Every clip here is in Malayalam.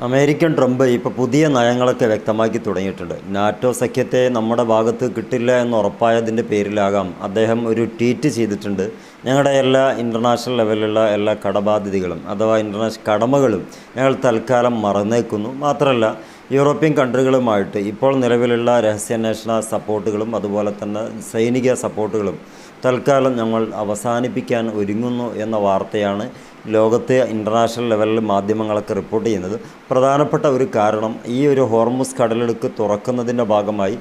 അമേരിക്കൻ ട്രംപ് ഇപ്പോൾ പുതിയ നയങ്ങളൊക്കെ വ്യക്തമാക്കി തുടങ്ങിയിട്ടുണ്ട്. നാറ്റോ സഖ്യത്തെ നമ്മുടെ ഭാഗത്ത് കിട്ടില്ല എന്ന് ഉറപ്പായതിൻ്റെ പേരിലാകാം അദ്ദേഹം ഒരു ട്വീറ്റ് ചെയ്തിട്ടുണ്ട്. ഞങ്ങളുടെ എല്ലാ ഇൻ്റർനാഷണൽ ലെവലിലുള്ള എല്ലാ കടബാധ്യതകളും അഥവാ ഇൻ്റർനാഷണൽ കടമകളും ഞങ്ങൾ തൽക്കാലം മറന്നേക്കുന്നു. മാത്രമല്ല യൂറോപ്യൻ കൺട്രികളുമായിട്ട് ഇപ്പോൾ നിലവിലുള്ള രഹസ്യാന്വേഷണ സപ്പോർട്ടുകളും അതുപോലെ തന്നെ സൈനിക സപ്പോർട്ടുകളും തൽക്കാലം ഞങ്ങൾ അവസാനിപ്പിക്കാൻ ഒരുങ്ങുന്നു എന്ന വാർത്തയാണ് ലോകത്തെ ഇൻ്റർനാഷണൽ ലെവലിൽ മാധ്യമങ്ങളൊക്കെ റിപ്പോർട്ട് ചെയ്യുന്നത്. പ്രധാനപ്പെട്ട ഒരു കാരണം ഈ ഒരു ഹോർമുസ് കടലിടുക്ക് തുറക്കുന്നതിൻ്റെ ഭാഗമായി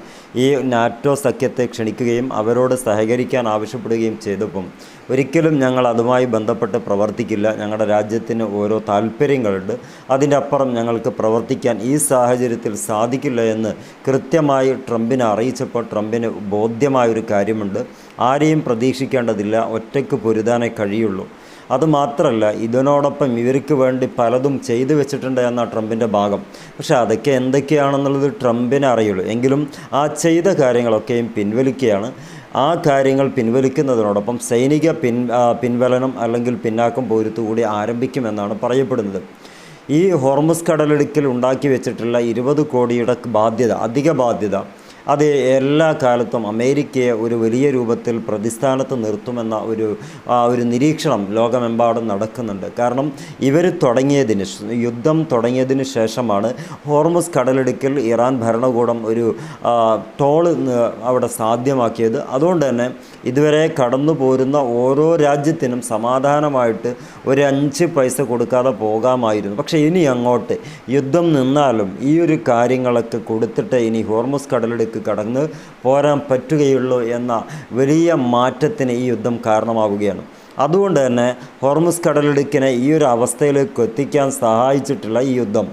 ഈ നാറ്റോ സഖ്യത്തെ ക്ഷണിക്കുകയും അവരോട് സഹകരിക്കാൻ ആവശ്യപ്പെടുകയും ചെയ്തപ്പം ഒരിക്കലും ഞങ്ങൾ അതുമായി ബന്ധപ്പെട്ട് പ്രവർത്തിക്കില്ല, ഞങ്ങളുടെ രാജ്യത്തിന് ഓരോ താല്പര്യങ്ങളുണ്ട്, അതിൻ്റെ അപ്പുറം ഞങ്ങൾക്ക് പ്രവർത്തിക്കാൻ ഈ സാഹചര്യത്തിൽ സാധിക്കില്ല എന്ന് കൃത്യമായി ട്രംപിനെ അറിയിച്ചപ്പോൾ ട്രംപിന് ബോധ്യമായൊരു കാര്യമുണ്ട്. ആരെയും പ്രതീക്ഷിക്കേണ്ടതില്ല, ഒറ്റയ്ക്ക് പൊരുതാനേ കഴിയുള്ളൂ. അതുമാത്രമല്ല ഇതിനോടൊപ്പം ഇവർക്ക് വേണ്ടി പലതും ചെയ്തു വെച്ചിട്ടുണ്ട് എന്ന ട്രംപിൻ്റെ ഭാഗം. പക്ഷേ അതൊക്കെ എന്തൊക്കെയാണെന്നുള്ളത് ട്രംപിനെ അറിയുള്ളൂ. എങ്കിലും ആ ചെയ്ത കാര്യങ്ങളൊക്കെയും പിൻവലിക്കുകയാണ്. ആ കാര്യങ്ങൾ പിൻവലിക്കുന്നതിനോടൊപ്പം സൈനിക പിൻവലനം അല്ലെങ്കിൽ പിന്നാക്കം പോരുത്തുകൂടി ആരംഭിക്കുമെന്നാണ് പറയപ്പെടുന്നത്. ഈ ഹോർമുസ് കടലിടുക്കിൽ ഉണ്ടാക്കി വെച്ചിട്ടുള്ള 20 കോടിയുടെ ബാധ്യത, അധിക ബാധ്യത, അത് എല്ലാ കാലത്തും അമേരിക്കയെ ഒരു വലിയ രൂപത്തിൽ പ്രതിസ്ഥാനത്ത് നിർത്തുമെന്ന ഒരു നിരീക്ഷണം ലോകമെമ്പാടും നടക്കുന്നുണ്ട്. കാരണം ഇവർ യുദ്ധം തുടങ്ങിയതിന് ശേഷമാണ് ഹോർമുസ് കടലിടുക്കിൽ ഇറാൻ ഭരണകൂടം ഒരു ടോള് അവിടെ സാധ്യമാക്കിയത്. അതുകൊണ്ട് തന്നെ ഇതുവരെ കടന്നു പോരുന്ന ഓരോ രാജ്യത്തിനും സമാധാനമായിട്ട് ഒരു 5 പൈസ കൊടുക്കാതെ പോകാമായിരുന്നു. പക്ഷേ ഇനി അങ്ങോട്ട് യുദ്ധം നിന്നാലും ഈ ഒരു കാര്യങ്ങളൊക്കെ കൊടുത്തിട്ട് ഇനി ഹോർമുസ് കടലിടുക്ക് കടന്ന് പോരാൻ പറ്റുകയുള്ളൂ എന്ന വലിയ മാറ്റത്തിന് ഈ യുദ്ധം കാരണമാവുകയാണ്. അതുകൊണ്ട് തന്നെ ഹോർമുസ് കടലിടുക്കിനെ ഈ ഒരു അവസ്ഥയിലേക്ക് എത്തിക്കാൻ സഹായിച്ചിട്ടുള്ള ഈ യുദ്ധം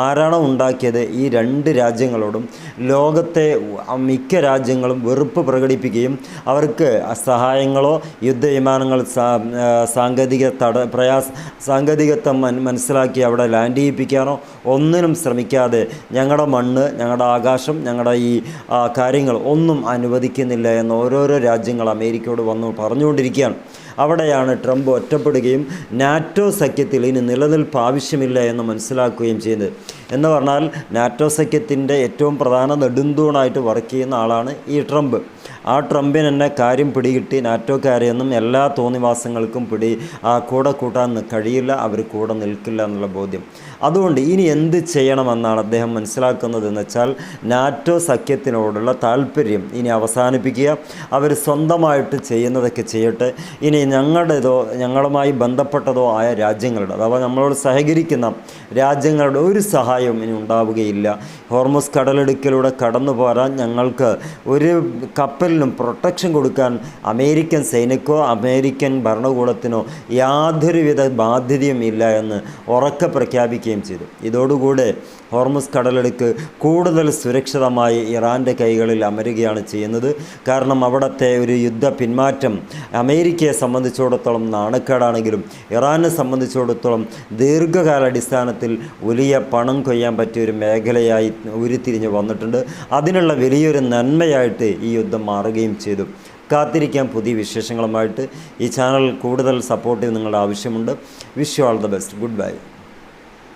ആരാണോ ഉണ്ടാക്കിയത് ഈ 2 രാജ്യങ്ങളോടും ലോകത്തെ മിക്ക രാജ്യങ്ങളും വെറുപ്പ് പ്രകടിപ്പിക്കുകയും അവർക്ക് സഹായങ്ങളോ യുദ്ധവിമാനങ്ങൾ സാങ്കേതികത്വം മനസ്സിലാക്കി അവിടെ ലാൻഡ് ചെയ്യിപ്പിക്കാനോ ഒന്നിനും ശ്രമിക്കാതെ ഞങ്ങളുടെ മണ്ണ്, ഞങ്ങളുടെ ആകാശം, ഞങ്ങളുടെ ഈ കാര്യങ്ങൾ ഒന്നും അനുവദിക്കുന്നില്ല എന്ന് ഓരോരോ രാജ്യങ്ങൾ അമേരിക്കയോട് വന്നു പറഞ്ഞുകൊണ്ടിരിക്കുകയാണ്. അവിടെയാണ് ട്രംപ് ഒറ്റപ്പെടുകയും നാറ്റോ സഖ്യത്തിൽ ഇനി നിലനിൽപ്പ് ആവശ്യമില്ല എന്ന് മനസ്സിലാക്കുകയും ചെയ്തത്. എന്ന് പറഞ്ഞാൽ നാറ്റോ സഖ്യത്തിൻ്റെ ഏറ്റവും പ്രധാന നെടുന്തൂണായിട്ട് വർക്ക് ചെയ്യുന്ന ആളാണ് ഈ ട്രംപ്. ആ ട്രംപിന് തന്നെ കാര്യം പിടികിട്ടി നാറ്റോക്കാരെയൊന്നും എല്ലാ തോന്നിവാസങ്ങൾക്കും കൂടെ കൂട്ടാൻ കഴിയില്ല, അവർ കൂടെ നിൽക്കില്ല എന്നുള്ള ബോധ്യം. അതുകൊണ്ട് ഇനി എന്ത് ചെയ്യണമെന്നാണ് അദ്ദേഹം മനസ്സിലാക്കുന്നതെന്ന് വെച്ചാൽ നാറ്റോ സഖ്യത്തിനോടുള്ള താല്പര്യം ഇനി അവസാനിപ്പിക്കുക, അവർ സ്വന്തമായിട്ട് ചെയ്യുന്നതൊക്കെ ചെയ്യട്ടെ. ഇനി ഞങ്ങളുമായി ബന്ധപ്പെട്ടതോ ആയ രാജ്യങ്ങളുടെ അഥവാ നമ്മളോട് സഹകരിക്കുന്ന രാജ്യങ്ങളുടെ ഒരു സഹായവും ഇനി ഉണ്ടാവുകയില്ല. ഹോർമുസ് കടലിടുക്കിലൂടെ കടന്നു പോരാൻ ഞങ്ങൾക്ക് ഒരു കപ്പലിനും പ്രൊട്ടക്ഷൻ കൊടുക്കാൻ അമേരിക്കൻ സൈനികോ അമേരിക്കൻ ഭരണകൂടത്തിനോ യാതൊരുവിധ ബാധ്യതയും ഇല്ല എന്ന് ഉറക്കെ പ്രഖ്യാപിക്കുകയും ചെയ്തു. ഇതോടുകൂടെ ഹോർമുസ് കടലിടുക്ക് കൂടുതൽ സുരക്ഷിതമായി ഇറാൻ്റെ കൈകളിൽ അമരുകയാണ് ചെയ്യുന്നത്. കാരണം അവിടുത്തെ ഒരു യുദ്ധ പിന്മാറ്റം അമേരിക്കയെ സംബന്ധിച്ചിടത്തോളം നാണക്കേടാണെങ്കിലും ഇറാനെ സംബന്ധിച്ചിടത്തോളം ദീർഘകാലാടിസ്ഥാനത്തിൽ വലിയ പണം കൊയ്യാൻ പറ്റിയൊരു മേഖലയായി ഉരുത്തിരിഞ്ഞ് വന്നിട്ടുണ്ട്. അതിനുള്ള വലിയൊരു നന്മയായിട്ട് ഈ യുദ്ധം മാറുകയും ചെയ്തു. കാത്തിരിക്കാൻ പുതിയ വിശേഷങ്ങളുമായിട്ട്. ഈ ചാനൽ കൂടുതൽ സപ്പോർട്ട് നിങ്ങളുടെ ആവശ്യമുണ്ട്. Wish you all the best. Good bye.